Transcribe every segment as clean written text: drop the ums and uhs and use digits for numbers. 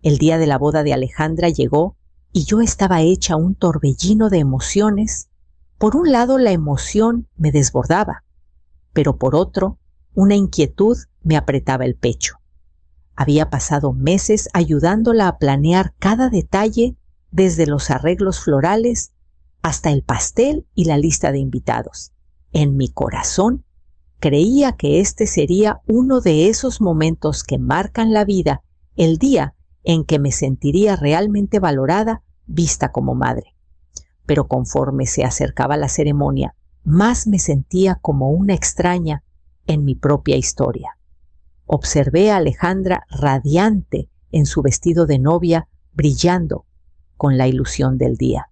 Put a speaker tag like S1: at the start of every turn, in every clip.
S1: El día de la boda de Alejandra llegó y yo estaba hecha un torbellino de emociones. Por un lado, la emoción me desbordaba, pero por otro, una inquietud me apretaba el pecho. Había pasado meses ayudándola a planear cada detalle, desde los arreglos florales hasta el pastel y la lista de invitados. En mi corazón, creía que este sería uno de esos momentos que marcan la vida, el día en que me sentiría realmente valorada, vista como madre. Pero conforme se acercaba la ceremonia, más me sentía como una extraña en mi propia historia. Observé a Alejandra radiante en su vestido de novia, brillando con la ilusión del día.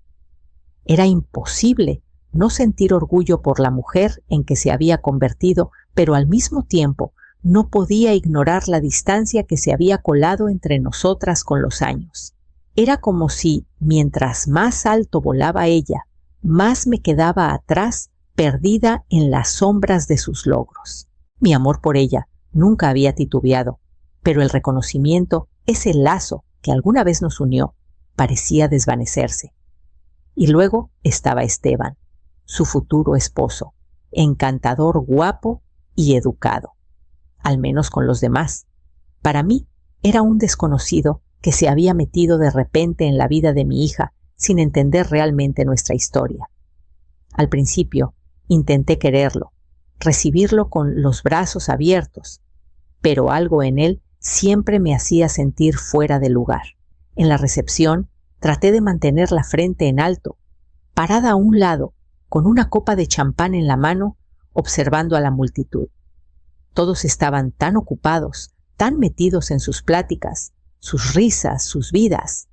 S1: Era imposible no sentir orgullo por la mujer en que se había convertido, pero al mismo tiempo no podía ignorar la distancia que se había colado entre nosotras con los años. Era como si, mientras más alto volaba ella, más me quedaba atrás, perdida en las sombras de sus logros. Mi amor por ella nunca había titubeado, pero el reconocimiento, ese lazo que alguna vez nos unió, parecía desvanecerse. Y luego estaba Esteban, su futuro esposo, encantador, guapo y educado, al menos con los demás. Para mí era un desconocido que se había metido de repente en la vida de mi hija sin entender realmente nuestra historia. Al principio intenté quererlo, recibirlo con los brazos abiertos, pero algo en él siempre me hacía sentir fuera de lugar. En la recepción traté de mantener la frente en alto, parada a un lado, con una copa de champán en la mano, observando a la multitud. Todos estaban tan ocupados, tan metidos en sus pláticas, sus risas, sus vidas.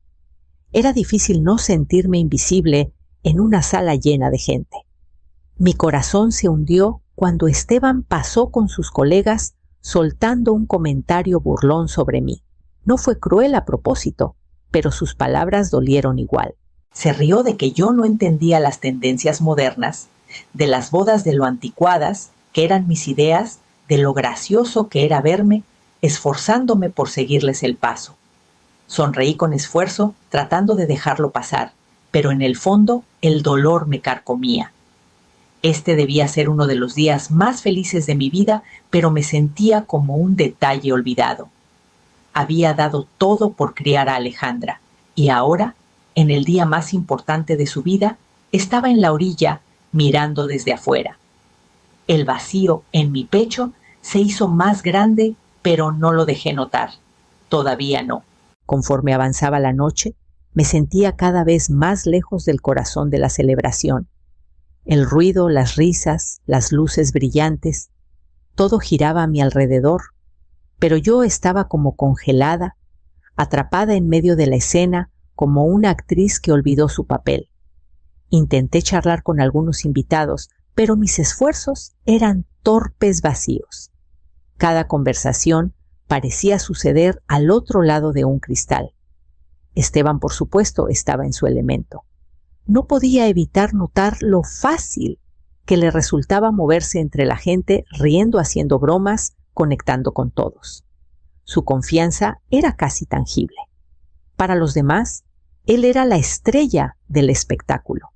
S1: Era difícil no sentirme invisible en una sala llena de gente. Mi corazón se hundió cuando Esteban pasó con sus colegas soltando un comentario burlón sobre mí. No fue cruel a propósito, pero sus palabras dolieron igual. Se rió de que yo no entendía las tendencias modernas, de las bodas de lo anticuadas que eran mis ideas, de lo gracioso que era verme esforzándome por seguirles el paso. Sonreí con esfuerzo, tratando de dejarlo pasar, pero en el fondo el dolor me carcomía. Este debía ser uno de los días más felices de mi vida, pero me sentía como un detalle olvidado. Había dado todo por criar a Alejandra, y ahora, en el día más importante de su vida, estaba en la orilla mirando desde afuera. El vacío en mi pecho se hizo más grande, pero no lo dejé notar. Todavía no. Conforme avanzaba la noche, me sentía cada vez más lejos del corazón de la celebración. El ruido, las risas, las luces brillantes, todo giraba a mi alrededor, pero yo estaba como congelada, atrapada en medio de la escena, como una actriz que olvidó su papel. Intenté charlar con algunos invitados, pero mis esfuerzos eran torpes vacíos. Cada conversación parecía suceder al otro lado de un cristal. Esteban, por supuesto, estaba en su elemento. No podía evitar notar lo fácil que le resultaba moverse entre la gente, riendo, haciendo bromas, conectando con todos. Su confianza era casi tangible. Para los demás, él era la estrella del espectáculo.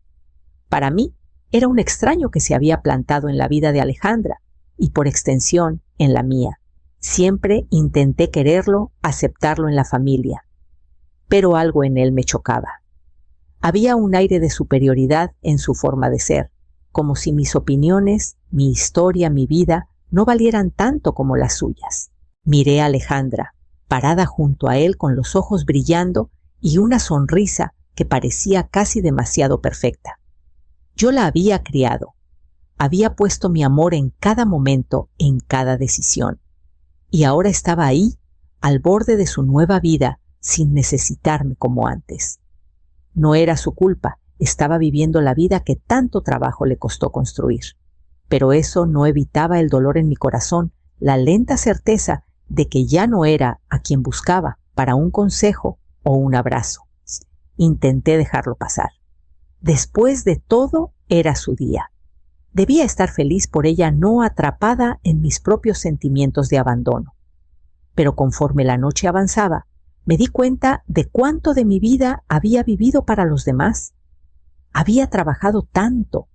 S1: Para mí, era un extraño que se había plantado en la vida de Alejandra y, por extensión, en la mía. Siempre intenté quererlo, aceptarlo en la familia, pero algo en él me chocaba. Había un aire de superioridad en su forma de ser, como si mis opiniones, mi historia, mi vida, no valieran tanto como las suyas. Miré a Alejandra, parada junto a él con los ojos brillando y una sonrisa que parecía casi demasiado perfecta. Yo la había criado, había puesto mi amor en cada momento, en cada decisión, y ahora estaba ahí, al borde de su nueva vida, sin necesitarme como antes. No era su culpa, estaba viviendo la vida que tanto trabajo le costó construir. Pero eso no evitaba el dolor en mi corazón, la lenta certeza de que ya no era a quien buscaba para un consejo o un abrazo. Intenté dejarlo pasar. Después de todo, era su día. Debía estar feliz por ella, no atrapada en mis propios sentimientos de abandono. Pero conforme la noche avanzaba, Me di cuenta de cuánto de mi vida había vivido para los demás. Había trabajado tanto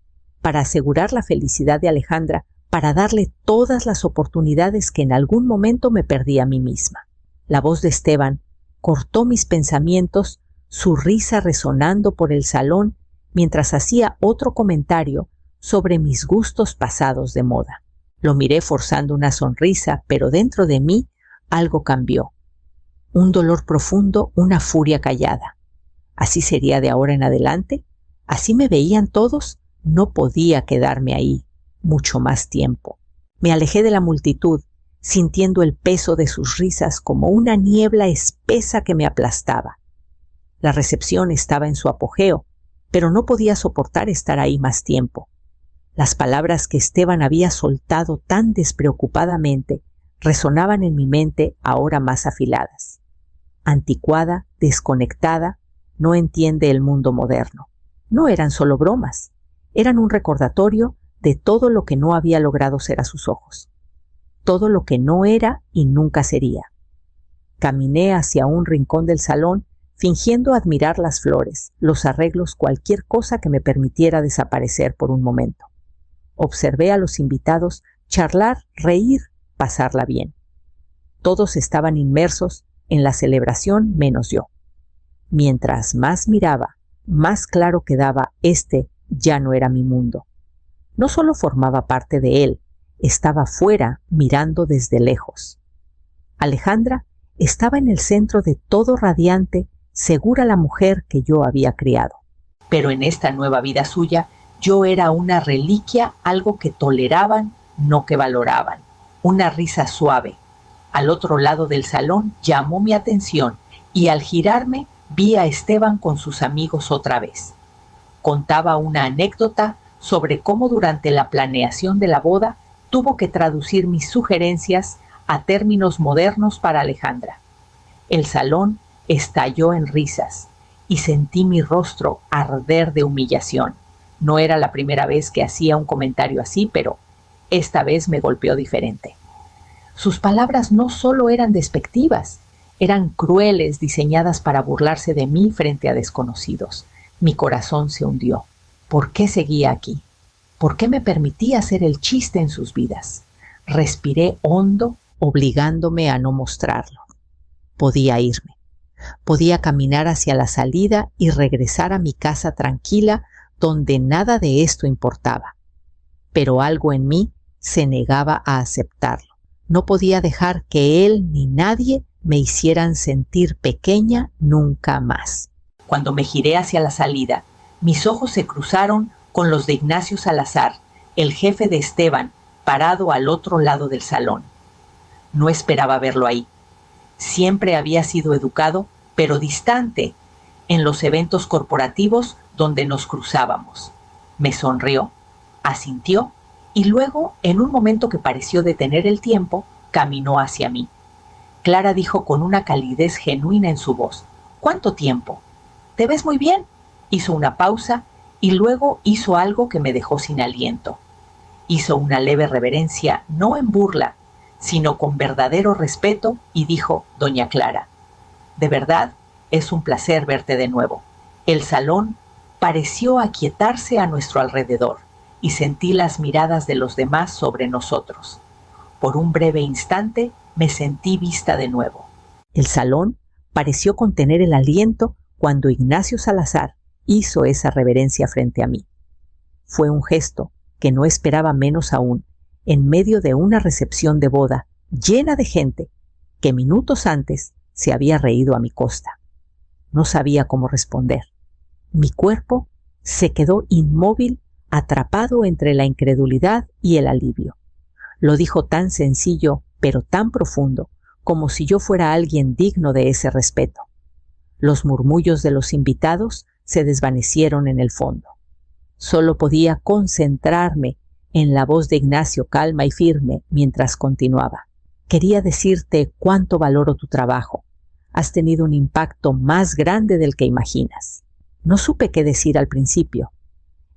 S1: para asegurar la felicidad de Alejandra, para darle todas las oportunidades que en algún momento me perdí a mí misma. La voz de Esteban cortó mis pensamientos, su risa resonando por el salón mientras hacía otro comentario sobre mis gustos pasados de moda. Lo miré forzando una sonrisa, pero dentro de mí algo cambió. Un dolor profundo, una furia callada. ¿Así sería de ahora en adelante? ¿Así me veían todos? No podía quedarme ahí mucho más tiempo. Me alejé de la multitud, sintiendo el peso de sus risas como una niebla espesa que me aplastaba. La recepción estaba en su apogeo, pero no podía soportar estar ahí más tiempo. Las palabras que Esteban había soltado tan despreocupadamente resonaban en mi mente ahora más afiladas. Anticuada, desconectada, no entiende el mundo moderno. No eran solo bromas, eran un recordatorio de todo lo que no había logrado ser a sus ojos, todo lo que no era y nunca sería. Caminé hacia un rincón del salón, fingiendo admirar las flores, los arreglos, cualquier cosa que me permitiera desaparecer por un momento. Observé a los invitados charlar, reír, pasarla bien. Todos estaban inmersos en la celebración menos yo. Mientras más miraba, más claro quedaba este ya no era mi mundo. No solo formaba parte de él, estaba fuera mirando desde lejos. Alejandra estaba en el centro de todo radiante, segura la mujer que yo había criado. Pero en esta nueva vida suya, yo era una reliquia, algo que toleraban, no que valoraban. Una risa suave. Al otro lado del salón llamó mi atención y al girarme vi a Esteban con sus amigos otra vez. Contaba una anécdota sobre cómo durante la planeación de la boda tuvo que traducir mis sugerencias a términos modernos para Alejandra. El salón estalló en risas y sentí mi rostro arder de humillación. No era la primera vez que hacía un comentario así, pero esta vez me golpeó diferente. Sus palabras no solo eran despectivas, eran crueles, diseñadas para burlarse de mí frente a desconocidos. Mi corazón se hundió. ¿Por qué seguía aquí? ¿Por qué me permitía hacer el chiste en sus vidas? Respiré hondo, obligándome a no mostrarlo. Podía irme. Podía caminar hacia la salida y regresar a mi casa tranquila, donde nada de esto importaba. Pero algo en mí se negaba a aceptarlo. No podía dejar que él ni nadie me hicieran sentir pequeña nunca más. Cuando me giré hacia la salida, mis ojos se cruzaron con los de Ignacio Salazar, el jefe de Esteban, parado al otro lado del salón. No esperaba verlo ahí. Siempre había sido educado, pero distante, en los eventos corporativos donde nos cruzábamos. Me sonrió, asintió y luego, en un momento que pareció detener el tiempo, caminó hacia mí. Clara dijo con una calidez genuina en su voz: ¿Cuánto tiempo? ¿Te ves muy bien? Hizo una pausa y luego hizo algo que me dejó sin aliento. Hizo una leve reverencia, no en burla, sino con verdadero respeto, y dijo: Doña Clara, de verdad es un placer verte de nuevo. El salón pareció aquietarse a nuestro alrededor y sentí las miradas de los demás sobre nosotros. Por un breve instante me sentí vista de nuevo. El salón pareció contener el aliento cuando Ignacio Salazar hizo esa reverencia frente a mí. Fue un gesto que no esperaba, menos aún en medio de una recepción de boda llena de gente que minutos antes se había reído a mi costa. No sabía cómo responder. Mi cuerpo se quedó inmóvil, atrapado entre la incredulidad y el alivio. Lo dijo tan sencillo, pero tan profundo, como si yo fuera alguien digno de ese respeto. Los murmullos de los invitados se desvanecieron en el fondo. Solo podía concentrarme en la voz de Ignacio, calma y firme, mientras continuaba. Quería decirte cuánto valoro tu trabajo. Has tenido un impacto más grande del que imaginas. No supe qué decir al principio.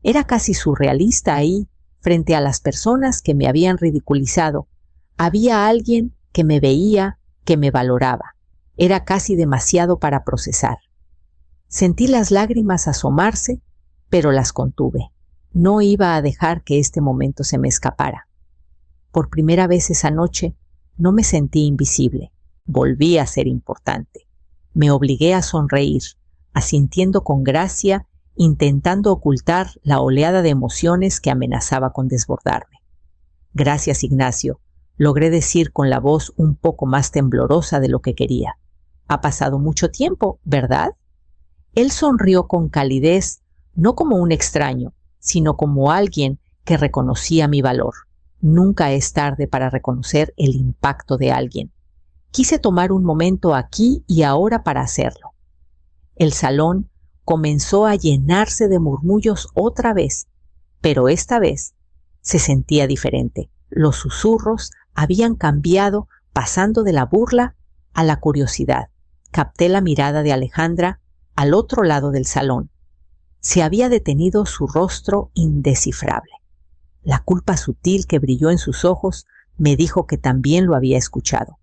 S1: Era casi surrealista ahí, frente a las personas que me habían ridiculizado. Había alguien que me veía, que me valoraba. Era casi demasiado para procesar. Sentí las lágrimas asomarse, pero las contuve. No iba a dejar que este momento se me escapara. Por primera vez esa noche no me sentí invisible. Volví a ser importante. Me obligué a sonreír, asintiendo con gracia, intentando ocultar la oleada de emociones que amenazaba con desbordarme. Gracias, Ignacio, logré decir con la voz un poco más temblorosa de lo que quería. Ha pasado mucho tiempo, ¿verdad? Él sonrió con calidez, no como un extraño, sino como alguien que reconocía mi valor. Nunca es tarde para reconocer el impacto de alguien. Quise tomar un momento aquí y ahora para hacerlo. El salón comenzó a llenarse de murmullos otra vez, pero esta vez se sentía diferente. Los susurros habían cambiado, pasando de la burla a la curiosidad. Capté la mirada de Alejandra al otro lado del salón. Se había detenido su rostro indescifrable. La culpa sutil que brilló en sus ojos me dijo que también lo había escuchado.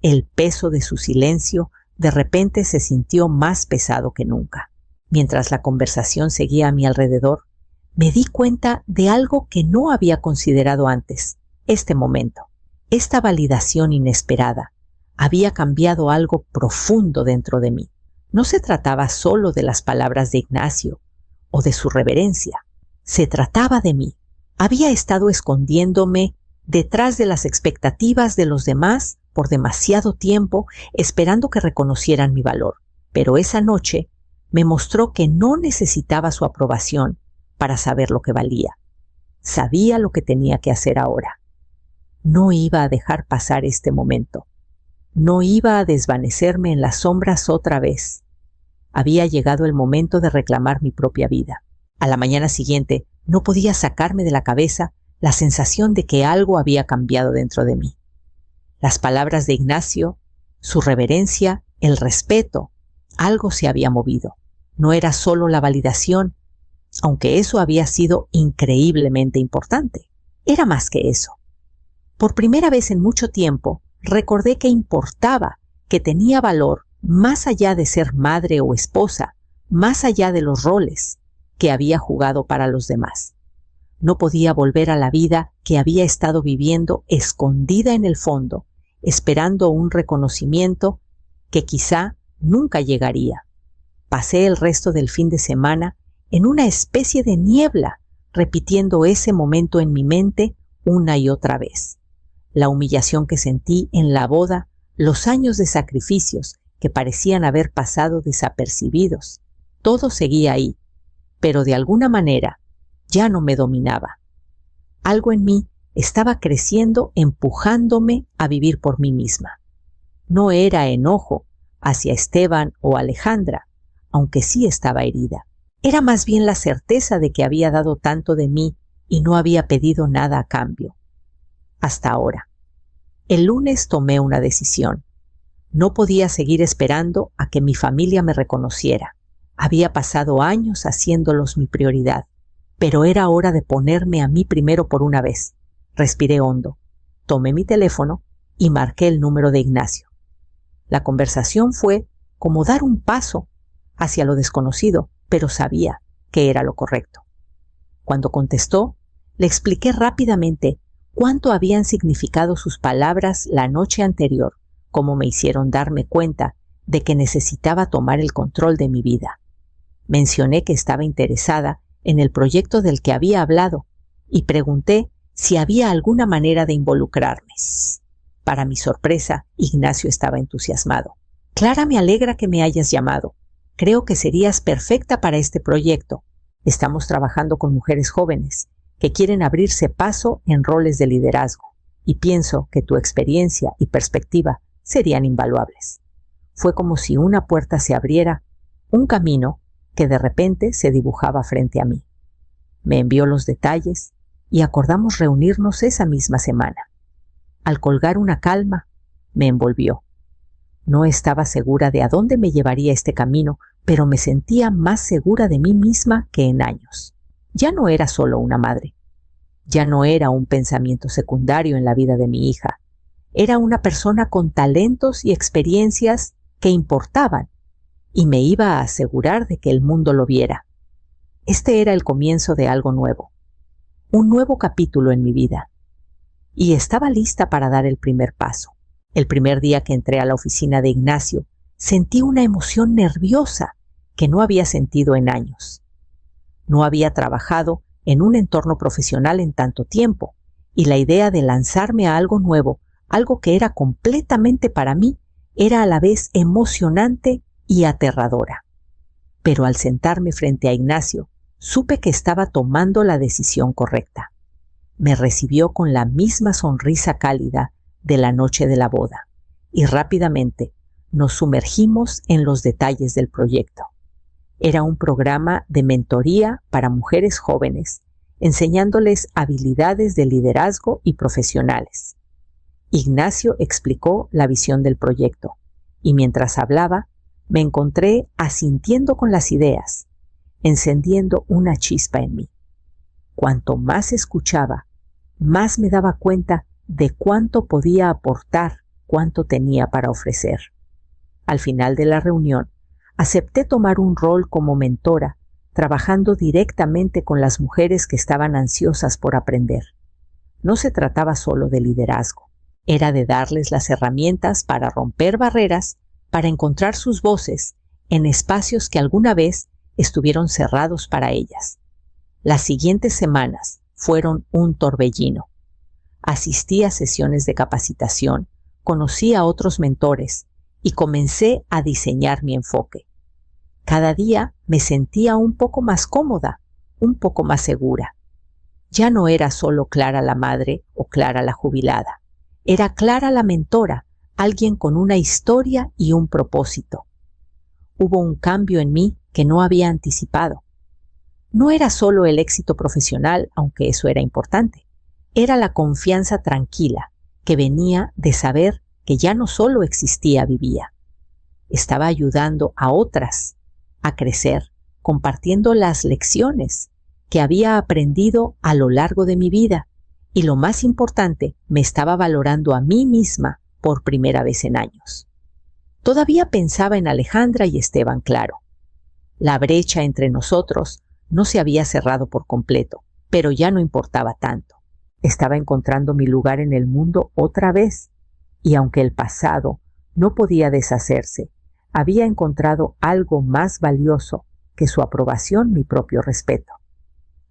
S1: El peso de su silencio de repente se sintió más pesado que nunca. Mientras la conversación seguía a mi alrededor, me di cuenta de algo que no había considerado antes. Este momento, esta validación inesperada, había cambiado algo profundo dentro de mí. No se trataba solo de las palabras de Ignacio o de su reverencia. Se trataba de mí. Había estado escondiéndome detrás de las expectativas de los demás por demasiado tiempo, esperando que reconocieran mi valor. Pero esa noche me mostró que no necesitaba su aprobación para saber lo que valía. Sabía lo que tenía que hacer ahora. No iba a dejar pasar este momento. No iba a desvanecerme en las sombras otra vez. Había llegado el momento de reclamar mi propia vida. A la mañana siguiente no podía sacarme de la cabeza la sensación de que algo había cambiado dentro de mí. Las palabras de Ignacio, su reverencia, el respeto, algo se había movido. No era solo la validación, aunque eso había sido increíblemente importante. Era más que eso. Por primera vez en mucho tiempo, recordé que importaba, que tenía valor, más allá de ser madre o esposa, más allá de los roles que había jugado para los demás. No podía volver a la vida que había estado viviendo escondida en el fondo, esperando un reconocimiento que quizá nunca llegaría. Pasé el resto del fin de semana en una especie de niebla, repitiendo ese momento en mi mente una y otra vez. La humillación que sentí en la boda, los años de sacrificios que parecían haber pasado desapercibidos, todo seguía ahí, pero de alguna manera ya no me dominaba. Algo en mí estaba creciendo, empujándome a vivir por mí misma. No era enojo hacia Esteban o Alejandra, aunque sí estaba herida. Era más bien la certeza de que había dado tanto de mí y no había pedido nada a cambio. Hasta ahora. El lunes tomé una decisión. No podía seguir esperando a que mi familia me reconociera. Había pasado años haciéndolos mi prioridad, pero era hora de ponerme a mí primero por una vez. Respiré hondo, tomé mi teléfono y marqué el número de Ignacio. La conversación fue como dar un paso hacia lo desconocido, pero sabía que era lo correcto. Cuando contestó, le expliqué rápidamente cuánto habían significado sus palabras la noche anterior, cómo me hicieron darme cuenta de que necesitaba tomar el control de mi vida. Mencioné que estaba interesada en el proyecto del que había hablado y pregunté si había alguna manera de involucrarme. Para mi sorpresa, Ignacio estaba entusiasmado. Clara, me alegra que me hayas llamado. Creo que serías perfecta para este proyecto. Estamos trabajando con mujeres jóvenes que quieren abrirse paso en roles de liderazgo y pienso que tu experiencia y perspectiva serían invaluables. Fue como si una puerta se abriera, un camino que de repente se dibujaba frente a mí. Me envió los detalles y acordamos reunirnos esa misma semana. Al colgar una calma, me envolvió. No estaba segura de a dónde me llevaría este camino, pero me sentía más segura de mí misma que en años. Ya no era solo una madre. Ya no era un pensamiento secundario en la vida de mi hija. Era una persona con talentos y experiencias que importaban, y me iba a asegurar de que el mundo lo viera. Este era el comienzo de algo nuevo, un nuevo capítulo en mi vida. Y estaba lista para dar el primer paso. El primer día que entré a la oficina de Ignacio, sentí una emoción nerviosa que no había sentido en años. No había trabajado en un entorno profesional en tanto tiempo, y la idea de lanzarme a algo nuevo, algo que era completamente para mí, era a la vez emocionante y aterradora. Pero al sentarme frente a Ignacio, supe que estaba tomando la decisión correcta. Me recibió con la misma sonrisa cálida de la noche de la boda, y rápidamente nos sumergimos en los detalles del proyecto. Era un programa de mentoría para mujeres jóvenes, enseñándoles habilidades de liderazgo y profesionales. Ignacio explicó la visión del proyecto, y mientras hablaba, me encontré asintiendo con las ideas, encendiendo una chispa en mí. Cuanto más escuchaba, más me daba cuenta de cuánto podía aportar, cuánto tenía para ofrecer. Al final de la reunión, acepté tomar un rol como mentora, trabajando directamente con las mujeres que estaban ansiosas por aprender. No se trataba solo de liderazgo, era de darles las herramientas para romper barreras, para encontrar sus voces en espacios que alguna vez estuvieron cerrados para ellas. Las siguientes semanas fueron un torbellino. Asistí a sesiones de capacitación, conocí a otros mentores y comencé a diseñar mi enfoque. Cada día me sentía un poco más cómoda, un poco más segura. Ya no era solo Clara la madre o Clara la jubilada. Era Clara la mentora, alguien con una historia y un propósito. Hubo un cambio en mí que no había anticipado. No era solo el éxito profesional, aunque eso era importante. Era la confianza tranquila que venía de saber que ya no solo existía, vivía. Estaba ayudando a otras a crecer, compartiendo las lecciones que había aprendido a lo largo de mi vida, y lo más importante, me estaba valorando a mí misma por primera vez en años. Todavía pensaba en Alejandra y Esteban, claro. La brecha entre nosotros no se había cerrado por completo, pero ya no importaba tanto. Estaba encontrando mi lugar en el mundo otra vez, y aunque el pasado no podía deshacerse, había encontrado algo más valioso que su aprobación, mi propio respeto.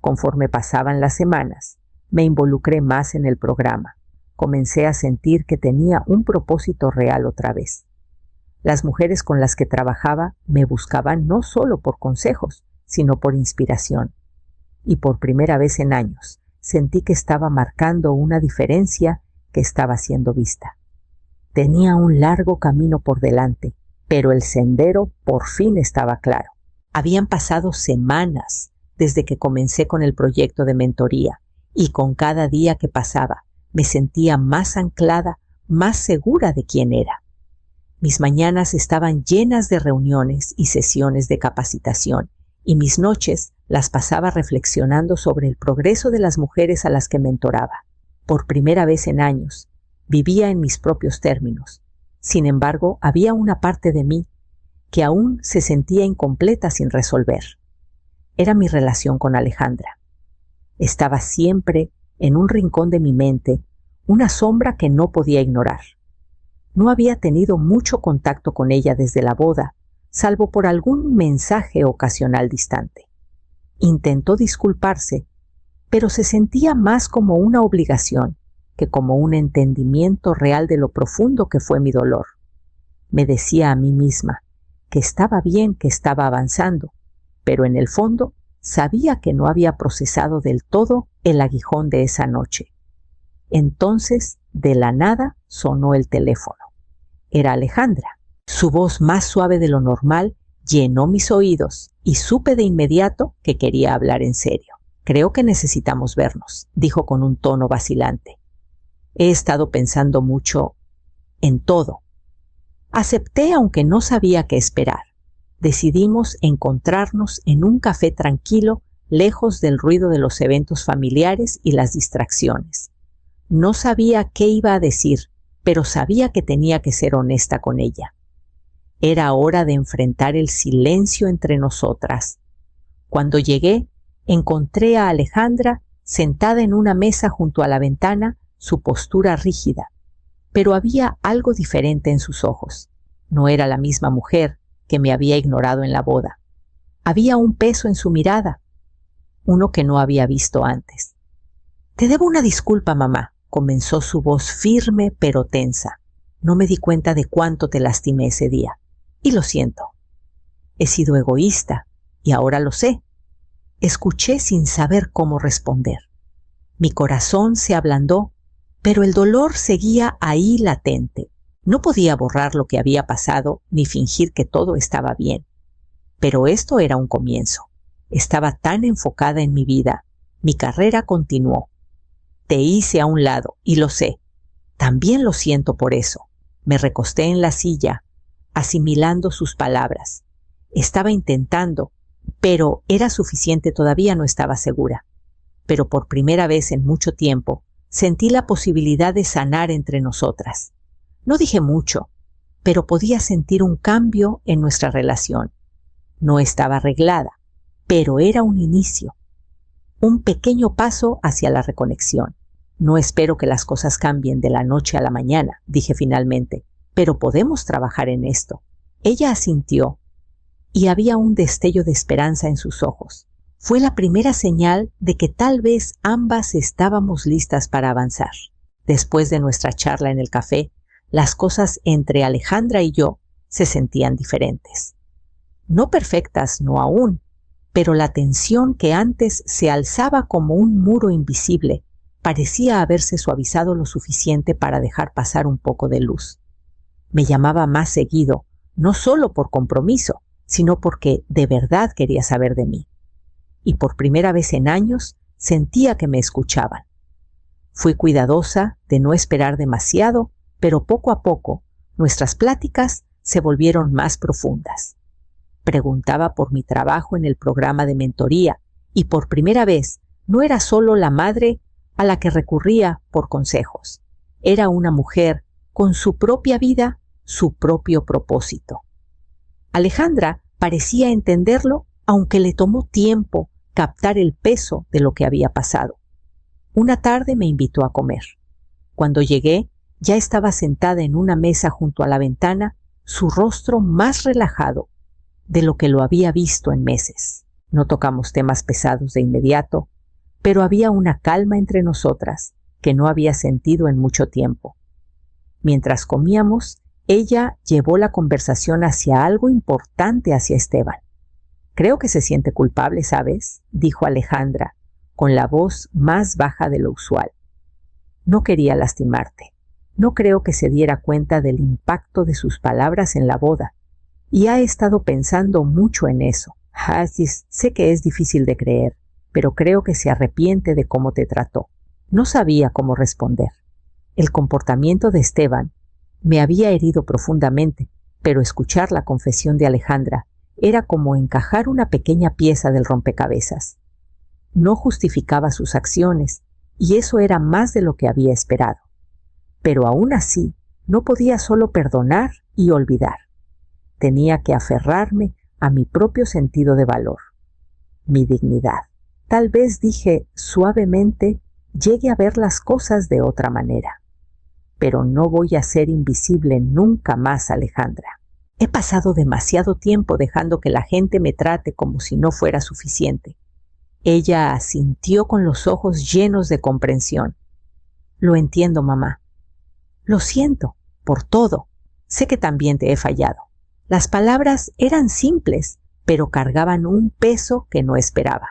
S1: Conforme pasaban las semanas, me involucré más en el programa. Comencé a sentir que tenía un propósito real otra vez. Las mujeres con las que trabajaba me buscaban no solo por consejos, sino por inspiración. Y por primera vez en años, sentí que estaba marcando una diferencia que estaba siendo vista. Tenía un largo camino por delante, pero el sendero por fin estaba claro. Habían pasado semanas desde que comencé con el proyecto de mentoría, y con cada día que pasaba me sentía más anclada, más segura de quién era. Mis mañanas estaban llenas de reuniones y sesiones de capacitación, y mis noches las pasaba reflexionando sobre el progreso de las mujeres a las que mentoraba. Por primera vez en años, vivía en mis propios términos. Sin embargo, había una parte de mí que aún se sentía incompleta sin resolver. Era mi relación con Alejandra. Estaba siempre en un rincón de mi mente, una sombra que no podía ignorar. No había tenido mucho contacto con ella desde la boda, salvo por algún mensaje ocasional distante. Intentó disculparse, pero se sentía más como una obligación que como un entendimiento real de lo profundo que fue mi dolor. Me decía a mí misma que estaba bien, que estaba avanzando, pero en el fondo sabía que no había procesado del todo el aguijón de esa noche. Entonces, de la nada, sonó el teléfono. Era Alejandra. Su voz más suave de lo normal llenó mis oídos y supe de inmediato que quería hablar en serio. Creo que necesitamos vernos, dijo con un tono vacilante. He estado pensando mucho en todo. Acepté aunque no sabía qué esperar. Decidimos encontrarnos en un café tranquilo, lejos del ruido de los eventos familiares y las distracciones. No sabía qué iba a decir, pero sabía que tenía que ser honesta con ella. Era hora de enfrentar el silencio entre nosotras. Cuando llegué, encontré a Alejandra sentada en una mesa junto a la ventana, su postura rígida. Pero había algo diferente en sus ojos. No era la misma mujer que me había ignorado en la boda. Había un peso en su mirada, uno que no había visto antes. «Te debo una disculpa, mamá», comenzó su voz firme pero tensa. «No me di cuenta de cuánto te lastimé ese día. Y lo siento. He sido egoísta y ahora lo sé». Escuché sin saber cómo responder. Mi corazón se ablandó, pero el dolor seguía ahí latente. No podía borrar lo que había pasado ni fingir que todo estaba bien. Pero esto era un comienzo. Estaba tan enfocada en mi vida. Mi carrera continuó. Te hice a un lado, y lo sé. También lo siento por eso. Me recosté en la silla, asimilando sus palabras. Estaba intentando, pero era suficiente, todavía no estaba segura. Pero por primera vez en mucho tiempo, sentí la posibilidad de sanar entre nosotras. No dije mucho, pero podía sentir un cambio en nuestra relación. No estaba arreglada, pero era un inicio. Un pequeño paso hacia la reconexión. No espero que las cosas cambien de la noche a la mañana, dije finalmente, pero podemos trabajar en esto. Ella asintió, y había un destello de esperanza en sus ojos. Fue la primera señal de que tal vez ambas estábamos listas para avanzar. Después de nuestra charla en el café, las cosas entre Alejandra y yo se sentían diferentes. No perfectas, no aún, pero la tensión que antes se alzaba como un muro invisible parecía haberse suavizado lo suficiente para dejar pasar un poco de luz. Me llamaba más seguido, no solo por compromiso, sino porque de verdad quería saber de mí. Y por primera vez en años sentía que me escuchaban. Fui cuidadosa de no esperar demasiado, pero poco a poco nuestras pláticas se volvieron más profundas. Preguntaba por mi trabajo en el programa de mentoría y por primera vez no era solo la madre a la que recurría por consejos. Era una mujer con su propia vida, su propio propósito. Alejandra parecía entenderlo, aunque le tomó tiempo captar el peso de lo que había pasado. Una tarde me invitó a comer. Cuando llegué, ya estaba sentada en una mesa junto a la ventana, su rostro más relajado de lo que lo había visto en meses. No tocamos temas pesados de inmediato, pero había una calma entre nosotras que no había sentido en mucho tiempo. Mientras comíamos, ella llevó la conversación hacia algo importante hacia Esteban. «Creo que se siente culpable, ¿sabes?», dijo Alejandra, con la voz más baja de lo usual. «No quería lastimarte. No creo que se diera cuenta del impacto de sus palabras en la boda. Y ha estado pensando mucho en eso. Sé que es difícil de creer, pero creo que se arrepiente de cómo te trató». No sabía cómo responder. El comportamiento de Esteban me había herido profundamente, pero escuchar la confesión de Alejandra era como encajar una pequeña pieza del rompecabezas. No justificaba sus acciones, y eso era más de lo que había esperado. Pero aún así, no podía solo perdonar y olvidar. Tenía que aferrarme a mi propio sentido de valor, mi dignidad. Tal vez, dije suavemente, llegue a ver las cosas de otra manera. Pero no voy a ser invisible nunca más, Alejandra. He pasado demasiado tiempo dejando que la gente me trate como si no fuera suficiente. Ella asintió con los ojos llenos de comprensión. «Lo entiendo, mamá. Lo siento por todo. Sé que también te he fallado». Las palabras eran simples, pero cargaban un peso que no esperaba.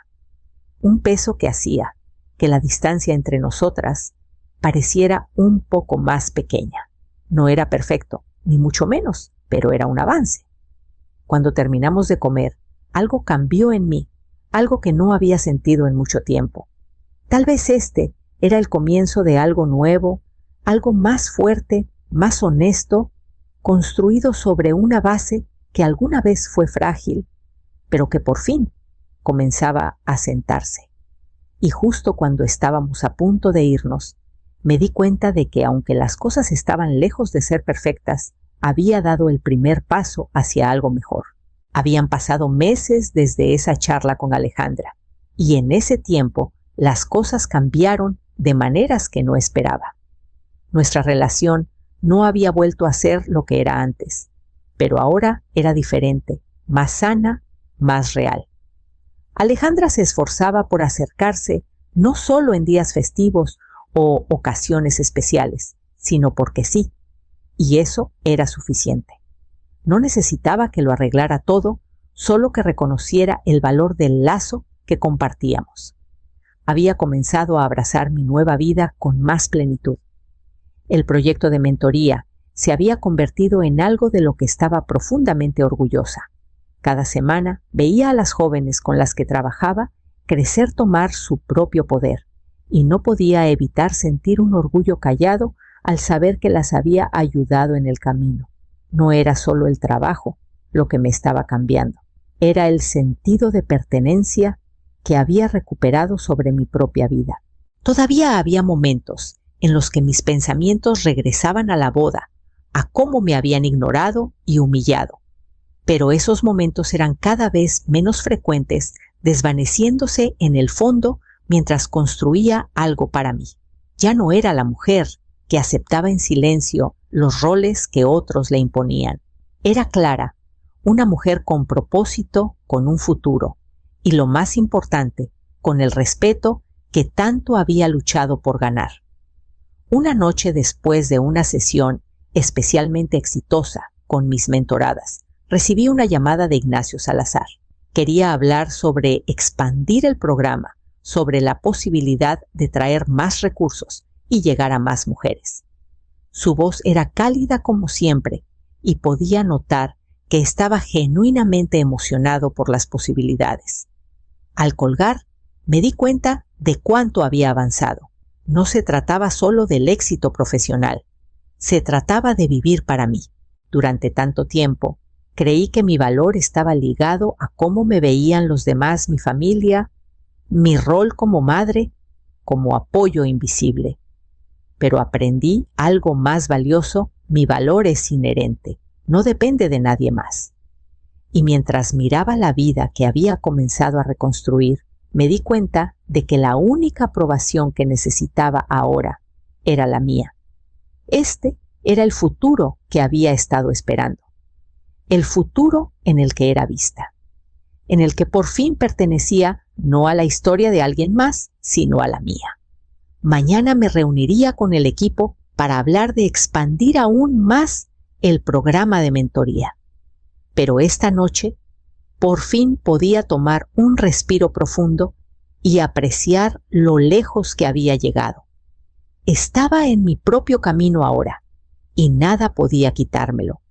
S1: Un peso que hacía que la distancia entre nosotras pareciera un poco más pequeña. No era perfecto, ni mucho menos, pero era un avance. Cuando terminamos de comer, algo cambió en mí, algo que no había sentido en mucho tiempo. Tal vez este era el comienzo de algo nuevo, algo más fuerte, más honesto, construido sobre una base que alguna vez fue frágil, pero que por fin comenzaba a sentarse. Y justo cuando estábamos a punto de irnos, me di cuenta de que aunque las cosas estaban lejos de ser perfectas, había dado el primer paso hacia algo mejor. Habían pasado meses desde esa charla con Alejandra, y en ese tiempo las cosas cambiaron de maneras que no esperaba. Nuestra relación no había vuelto a ser lo que era antes, pero ahora era diferente, más sana, más real. Alejandra se esforzaba por acercarse no solo en días festivos o ocasiones especiales, sino porque sí, y eso era suficiente. No necesitaba que lo arreglara todo, solo que reconociera el valor del lazo que compartíamos. Había comenzado a abrazar mi nueva vida con más plenitud. El proyecto de mentoría se había convertido en algo de lo que estaba profundamente orgullosa. Cada semana veía a las jóvenes con las que trabajaba crecer, tomar su propio poder, y no podía evitar sentir un orgullo callado al saber que las había ayudado en el camino. No era solo el trabajo lo que me estaba cambiando, era el sentido de pertenencia que había recuperado sobre mi propia vida. Todavía había momentos en los que mis pensamientos regresaban a la boda, a cómo me habían ignorado y humillado. Pero esos momentos eran cada vez menos frecuentes, desvaneciéndose en el fondo mientras construía algo para mí. Ya no era la mujer que aceptaba en silencio los roles que otros le imponían. Era Clara, una mujer con propósito, con un futuro, y lo más importante, con el respeto que tanto había luchado por ganar. Una noche después de una sesión especialmente exitosa con mis mentoradas, recibí una llamada de Ignacio Salazar. Quería hablar sobre expandir el programa, sobre la posibilidad de traer más recursos y llegar a más mujeres. Su voz era cálida como siempre y podía notar que estaba genuinamente emocionado por las posibilidades. Al colgar, me di cuenta de cuánto había avanzado. No se trataba solo del éxito profesional, se trataba de vivir para mí. Durante tanto tiempo, creí que mi valor estaba ligado a cómo me veían los demás, mi familia, mi rol como madre, como apoyo invisible. Pero aprendí algo más valioso: mi valor es inherente, no depende de nadie más. Y mientras miraba la vida que había comenzado a reconstruir, me di cuenta de que la única aprobación que necesitaba ahora era la mía. Este era el futuro que había estado esperando. El futuro en el que era vista. En el que por fin pertenecía no a la historia de alguien más, sino a la mía. Mañana me reuniría con el equipo para hablar de expandir aún más el programa de mentoría. Pero esta noche, por fin podía tomar un respiro profundo y apreciar lo lejos que había llegado. Estaba en mi propio camino ahora, y nada podía quitármelo.